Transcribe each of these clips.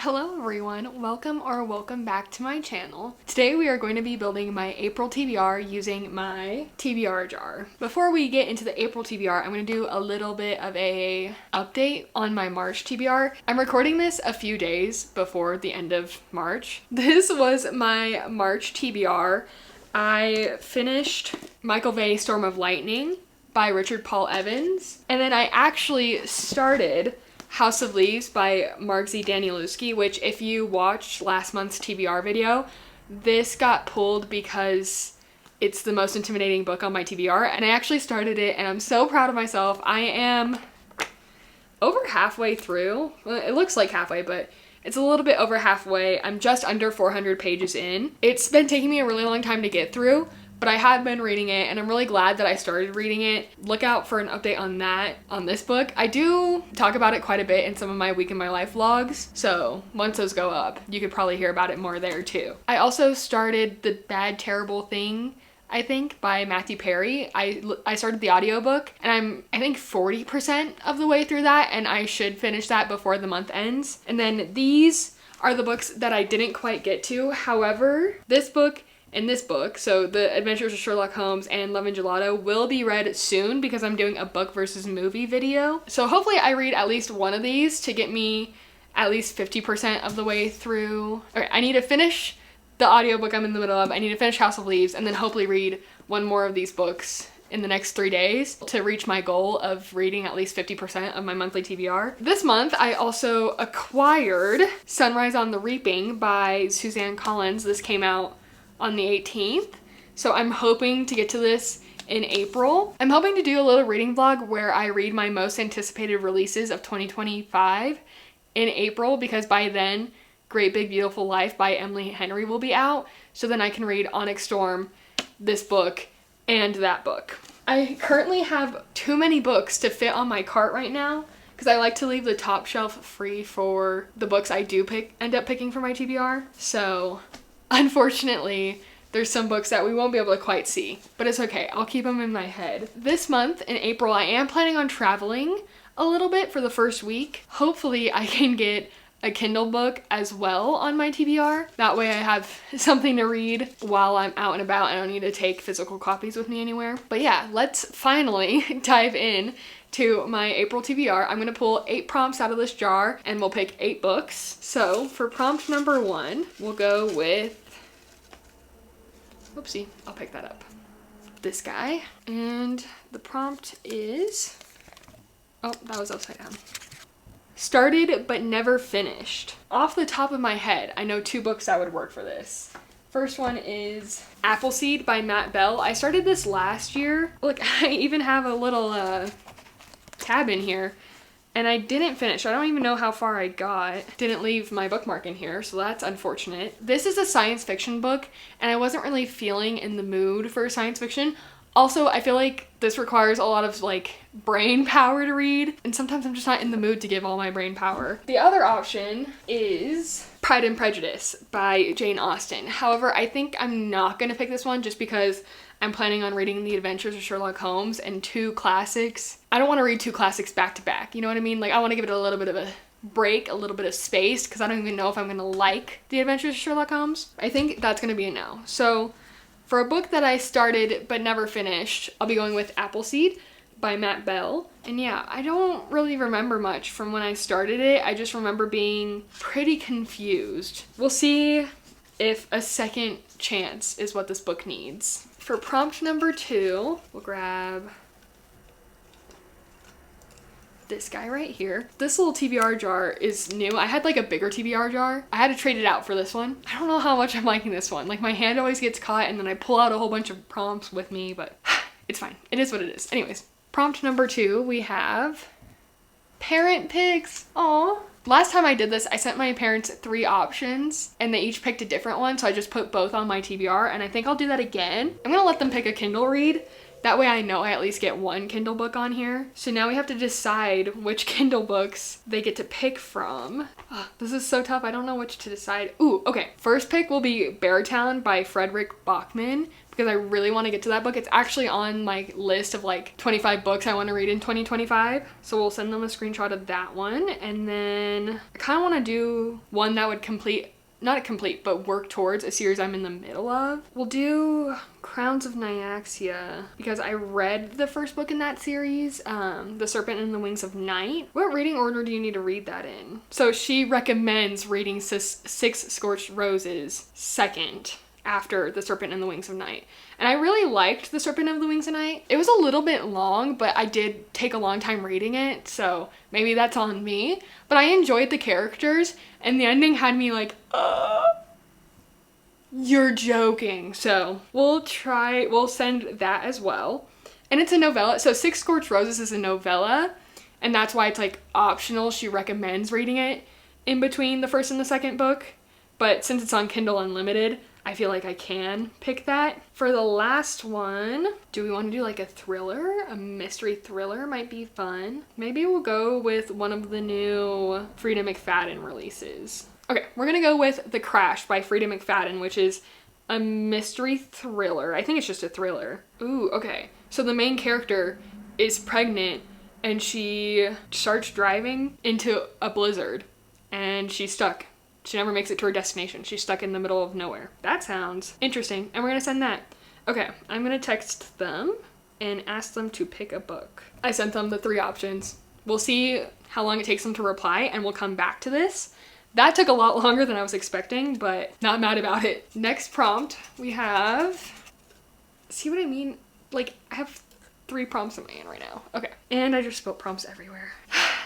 Hello everyone, welcome back to my channel. Today we are going to be building my April TBR using my TBR jar. Before we get into the April TBR, I'm going to do a little bit of a update on my March TBR. I'm recording this a few days before the end of March. This was my March TBR. I finished Michael Vay's Storm of Lightning by Richard Paul Evans, and then I actually started House of Leaves by Mark Z. Danielewski, which if you watched last month's TBR video, this got pulled because it's the most intimidating book on my TBR, and I actually started it and I'm so proud of myself. I am over halfway through. Well, it looks like halfway, but it's a little bit over halfway. I'm just under 400 pages in. It's been taking me a really long time to get through, but I have been reading it and I'm really glad that I started reading it. Look out for an update on that, on this book. I do talk about it quite a bit in some of my week in my life vlogs, so once those go up, you could probably hear about it more there too. I also started The Bad Terrible Thing, I think, by Matthew Perry. I started the audiobook and I'm, I think, 40% of the way through that, and I should finish that before the month ends. And then these are the books that I didn't quite get to. However, this book and this book, so The Adventures of Sherlock Holmes and Love and Gelato, will be read soon because I'm doing a book versus movie video. So hopefully I read at least one of these to get me at least 50% of the way through. Or I need to finish the audiobook I'm in the middle of, I need to finish House of Leaves, and then hopefully read one more of these books in the next 3 days to reach my goal of reading at least 50% of my monthly TBR. This month, I also acquired Sunrise on the Reaping by Suzanne Collins. This came out on the 18th, so I'm hoping to get to this in April. I'm hoping to do a little reading vlog where I read my most anticipated releases of 2025 in April, because by then Great Big Beautiful Life by Emily Henry will be out, so then I can read Onyx Storm, this book, and that book. I currently have too many books to fit on my cart right now because I like to leave the top shelf free for the books I do end up picking for my TBR. So unfortunately, there's some books that we won't be able to quite see, but it's okay. I'll keep them in my head. This month in April, I am planning on traveling a little bit for the first week. Hopefully I can get a Kindle book as well on my TBR. That way I have something to read while I'm out and about. I don't need to take physical copies with me anywhere. But yeah, let's finally dive in to my April TBR. I'm gonna pull 8 prompts out of this jar and we'll pick 8 books. So for prompt number 1, we'll go with, whoopsie, I'll pick that up, this guy. And the prompt is, oh, that was upside down. Started but never finished. Off the top of my head, I know 2 books that would work for this. First one is Appleseed by Matt Bell. I started this last year. Look, I even have a little tab in here, and I didn't finish. I don't even know how far I got. Didn't leave my bookmark in here, so that's unfortunate. This is a science fiction book, and I wasn't really feeling in the mood for science fiction. Also, I feel like this requires a lot of like brain power to read, and sometimes I'm just not in the mood to give all my brain power. The other option is Pride and Prejudice by Jane Austen. However, I think I'm not gonna pick this one just because I'm planning on reading The Adventures of Sherlock Holmes and 2 classics. I don't want to read 2 classics back to back, you know what I mean? Like, I want to give it a little bit of a break, a little bit of space, because I don't even know if I'm gonna like The Adventures of Sherlock Holmes. I think that's gonna be a no. So for a book that I started but never finished, I'll be going with Appleseed by Matt Bell. And yeah, I don't really remember much from when I started it. I just remember being pretty confused. We'll see if a second chance is what this book needs. For prompt number 2, we'll grab this guy right here. This little TBR jar is new. I had like a bigger TBR jar. I had to trade it out for this one. I don't know how much I'm liking this one. Like, my hand always gets caught and then I pull out a whole bunch of prompts with me, but it's fine. It is what it is. Anyways, prompt number 2, we have parent picks. Aw. Last time I did this, I sent my parents 3 options and they each picked a different one, so I just put both on my TBR, and I think I'll do that again. I'm gonna let them pick a Kindle read That way I know I at least get one Kindle book on here. So now we have to decide which Kindle books they get to pick from. Oh, this is so tough. I don't know which to decide. Ooh, okay. First pick will be Beartown by Frederick Bachman, because I really want to get to that book. It's actually on my list of like 25 books I want to read in 2025. So we'll send them a screenshot of that one. And then I kind of want to do one that would not complete, but work towards a series I'm in the middle of. We'll do Crowns of Nyaxia, because I read the first book in that series, The Serpent and the Wings of Night. What reading order do you need to read that in? So she recommends reading Six Scorched Roses second, after The Serpent and the Wings of Night. And I really liked The Serpent of the Wings of Night. It was a little bit long, but I did take a long time reading it, so maybe that's on me. But I enjoyed the characters, and the ending had me like, you're joking. So we'll send that as well. And it's a novella, so Six Scorched Roses is a novella, and that's why it's like optional. She recommends reading it in between the first and the second book, but since it's on Kindle Unlimited, I feel like I can pick that. For the last one, do we want to do like a thriller? A mystery thriller might be fun. Maybe we'll go with one of the new Frida McFadden releases. Okay, we're gonna go with The Crash by Frida McFadden, which is a mystery thriller. I think it's just a thriller. Ooh, okay. So the main character is pregnant and she starts driving into a blizzard and she's stuck. She never makes it to her destination. She's stuck in the middle of nowhere. That sounds interesting, and we're gonna send that. Okay, I'm gonna text them and ask them to pick a book. I sent them the 3 options. We'll see how long it takes them to reply, and we'll come back to this. That took a lot longer than I was expecting, but not mad about it. Next prompt, we have, see what I mean? Like, I have 3 prompts in my hand right now. Okay, and I just spilled prompts everywhere.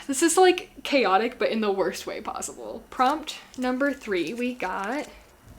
This is like chaotic, but in the worst way possible. Prompt number 3, we got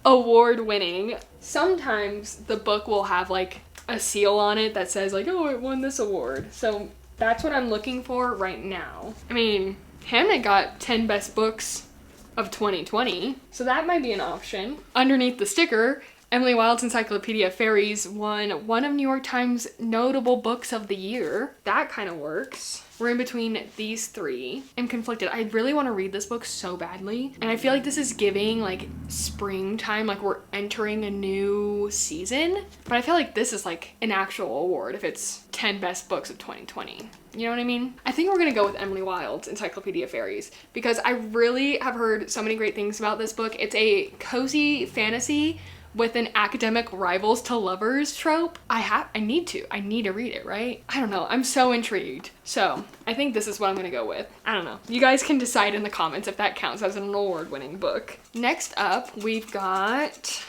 award-winning. Sometimes the book will have like a seal on it that says like, oh, it won this award. So that's what I'm looking for right now. I mean, Hamnet got 10 best books of 2020, so that might be an option. Underneath the sticker, Emily Wilde's Encyclopedia Fairies won one of New York Times notable books of the year. That kind of works. We're in between these 3. I'm conflicted. I really want to read this book so badly. And I feel like this is giving like springtime, like we're entering a new season. But I feel like this is like an actual award if it's 10 best books of 2020. You know what I mean? I think we're gonna go with Emily Wilde's Encyclopedia Fairies because I really have heard so many great things about this book. It's a cozy fantasy with an academic rivals to lovers trope. I need to read it, right? I don't know, I'm so intrigued. So I think this is what I'm gonna go with. I don't know. You guys can decide in the comments if that counts as an award-winning book. Next up, we've got,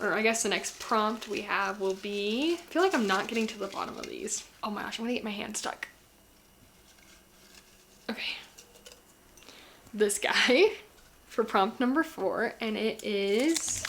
or I guess the next prompt we have will be, I feel like I'm not getting to the bottom of these. Oh my gosh, I'm gonna get my hand stuck. Okay. This guy for prompt number 4, and it is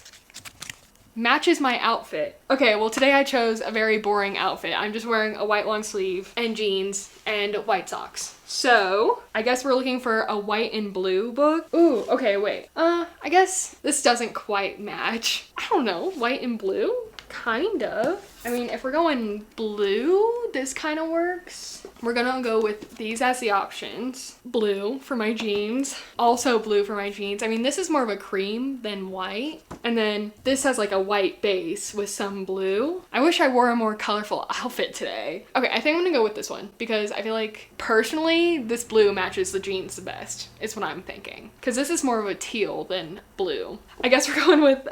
matches my outfit. Okay, well today I chose a very boring outfit. I'm just wearing a white long sleeve and jeans and white socks. So I guess we're looking for a white and blue book. Ooh, okay, wait. I guess this doesn't quite match. I don't know, white and blue? Kind of. I mean, if we're going blue, this kind of works. We're gonna go with these as the options. Blue for my jeans, also blue for my jeans. I mean, this is more of a cream than white. And then this has like a white base with some blue. I wish I wore a more colorful outfit today. Okay, I think I'm gonna go with this one because I feel like personally, this blue matches the jeans the best, is what I'm thinking. Because this is more of a teal than blue. I guess we're going with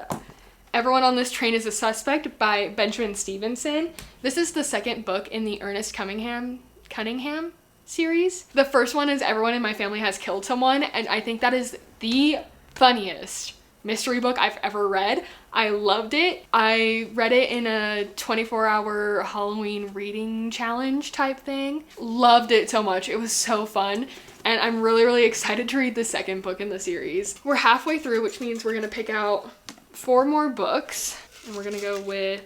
Everyone on This Train is a Suspect by Benjamin Stevenson. This is the second book in the Ernest Cunningham series. The first one is Everyone in My Family Has Killed Someone, and I think that is the funniest mystery book I've ever read. I loved it. I read it in a 24-hour Halloween reading challenge type thing. Loved it so much. It was so fun. And I'm really, really excited to read the second book in the series. We're halfway through, which means we're gonna pick out 4 more books, and we're gonna go with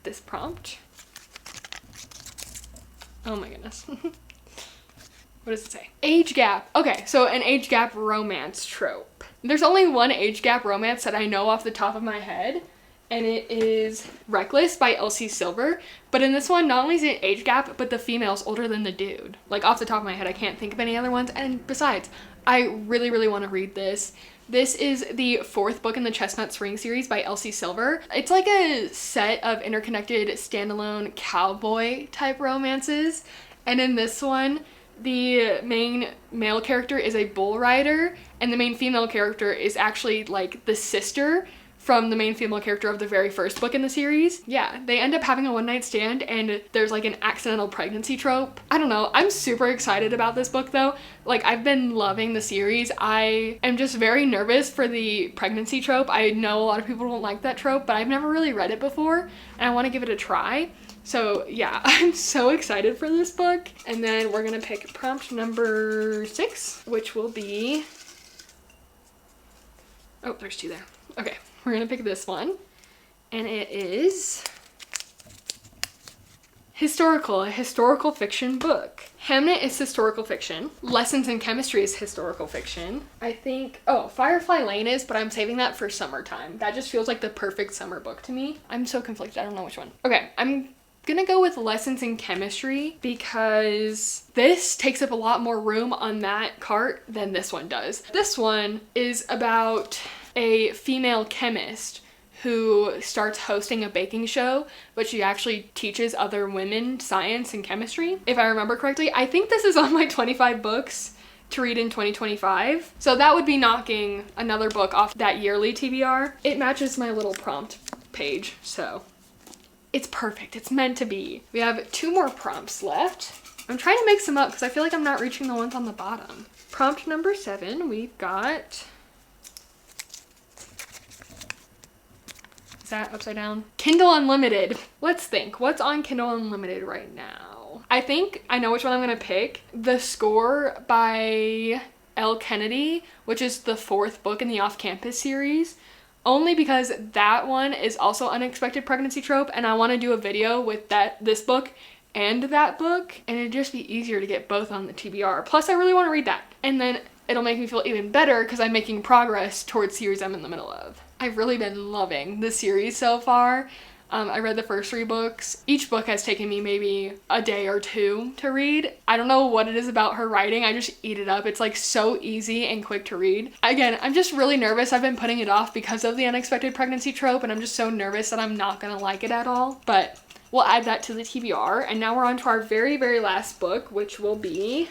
this prompt. Oh my goodness. What does it say? Age gap. Okay, so an age gap romance trope. There's only one age gap romance that I know off the top of my head, and it is Reckless by Elsie Silver. But in this one, not only is it an age gap, but the female's older than the dude. Like, off the top of my head, I can't think of any other ones. And besides, I really, really want to read this. This is the 4th book in the Chestnut Spring series by Elsie Silver. It's like a set of interconnected standalone cowboy type romances. And in this one, the main male character is a bull rider, and the main female character is actually like the sister from the main female character of the very first book in the series. Yeah, they end up having a one-night stand, and there's like an accidental pregnancy trope. I don't know, I'm super excited about this book though. Like, I've been loving the series. I am just very nervous for the pregnancy trope. I know a lot of people don't like that trope, but I've never really read it before, and I want to give it a try. So yeah, I'm so excited for this book. And then we're gonna pick prompt number 6, which will be, oh, there's 2 there. Okay, we're gonna pick this one. And it is historical, a historical fiction book. Hamnet is historical fiction. Lessons in Chemistry is historical fiction. I think, oh, Firefly Lane is, but I'm saving that for summertime. That just feels like the perfect summer book to me. I'm so conflicted, I don't know which one. Okay, I'm gonna go with Lessons in Chemistry because this takes up a lot more room on that cart than this one does. This one is about a female chemist who starts hosting a baking show, but she actually teaches other women science and chemistry. If I remember correctly, I think this is on my 25 books to read in 2025. So that would be knocking another book off that yearly TBR. It matches my little prompt page, so it's perfect. It's meant to be. We have 2 more prompts left. I'm trying to mix them up because I feel like I'm not reaching the ones on the bottom. Prompt number 7, we've got, is that upside down? Kindle Unlimited. Let's think, what's on Kindle Unlimited right now? I think I know which one I'm gonna pick. The Score by Elle Kennedy, which is the 4th book in the Off Campus series. Only because that one is also unexpected pregnancy trope, and I want to do a video with this book and that book, and it'd just be easier to get both on the TBR. Plus, I really want to read that, and then it'll make me feel even better because I'm making progress towards series I'm in the middle of. I've really been loving the series so far. I read the first 3 books. Each book has taken me maybe a day or 2 to read. I don't know what it is about her writing. I just eat it up. It's like so easy and quick to read. Again, I'm just really nervous. I've been putting it off because of the unexpected pregnancy trope, and I'm just so nervous that I'm not gonna like it at all. But we'll add that to the TBR. And now we're on to our very, very last book, which will be,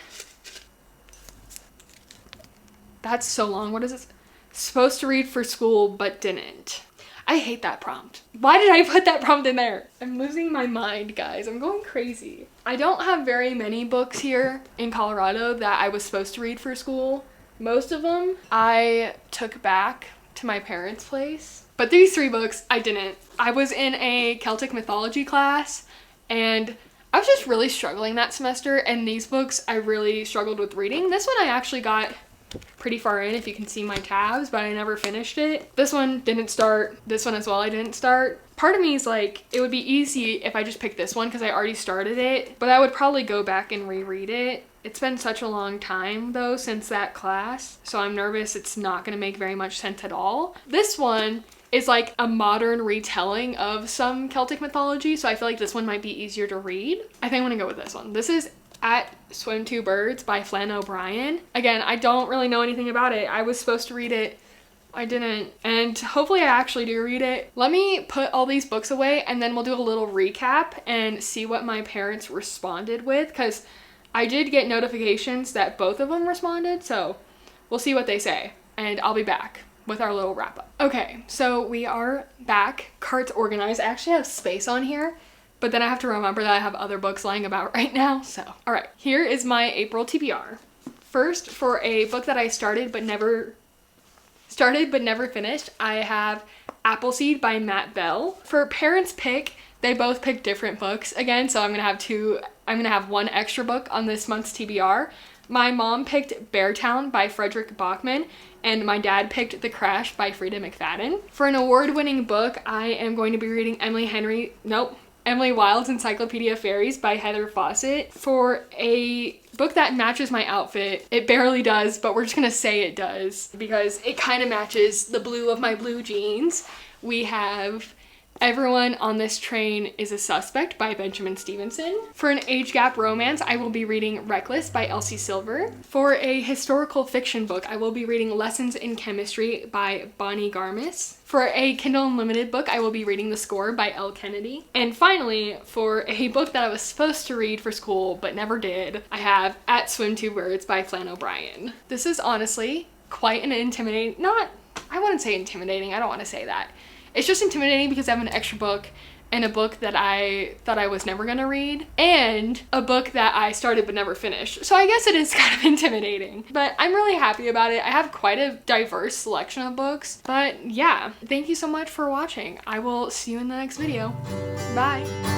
that's so long. What is this? Supposed to read for school, but didn't. I hate that prompt. Why did I put that prompt in there? I'm losing my mind, guys. I'm going crazy. I don't have very many books here in Colorado that I was supposed to read for school. Most of them I took back to my parents' place. But these 3 books, I didn't. I was in a Celtic mythology class, and I was just really struggling that semester, and these books I really struggled with reading. This one I actually got pretty far in, if you can see my tabs, but I never finished it. This one didn't start. This one as well I didn't start. Part of me is like, it would be easy if I just picked this one because I already started it, but I would probably go back and reread it. It's been such a long time though since that class, so I'm nervous it's not going to make very much sense at all. This one is like a modern retelling of some Celtic mythology, so I feel like this one might be easier to read. I think I'm gonna go with this one. This is At Swim Two Birds by Flann O'Brien. Again, I don't really know anything about it. I was supposed to read it. I didn't, and hopefully I actually do read it. Let me put all these books away and then we'll do a little recap and see what my parents responded with, because I did get notifications that both of them responded, so we'll see what they say, and I'll be back with our little wrap up. Okay, so we are back. Cart's organized. I actually have space on here, but then I have to remember that I have other books lying about right now, so. All right, here is my April TBR. First, for a book that I started but never finished, I have Appleseed by Matt Bell. For parents' pick, they both picked different books again, so I'm gonna have one extra book on this month's TBR. My mom picked Beartown by Frederick Bachman, and my dad picked The Crash by Frida McFadden. For an award-winning book, I am going to be reading Emily Wilde's Encyclopedia of Fairies by Heather Fawcett. For a book that matches my outfit, it barely does, but we're just gonna say it does because it kind of matches the blue of my blue jeans. We have Everyone on This Train is a Suspect by Benjamin Stevenson. For an age gap romance, I will be reading Reckless by Elsie Silver. For a historical fiction book, I will be reading Lessons in Chemistry by Bonnie Garmis. For a Kindle Unlimited book, I will be reading The Score by Elle Kennedy. And finally, for a book that I was supposed to read for school but never did, I have At Swim Two Birds by Flann O'Brien. This is honestly quite an intimidating, I wouldn't say intimidating, I don't want to say that. It's just intimidating because I have an extra book and a book that I thought I was never gonna read and a book that I started but never finished. So I guess it is kind of intimidating, but I'm really happy about it. I have quite a diverse selection of books, but yeah, thank you so much for watching. I will see you in the next video. Bye.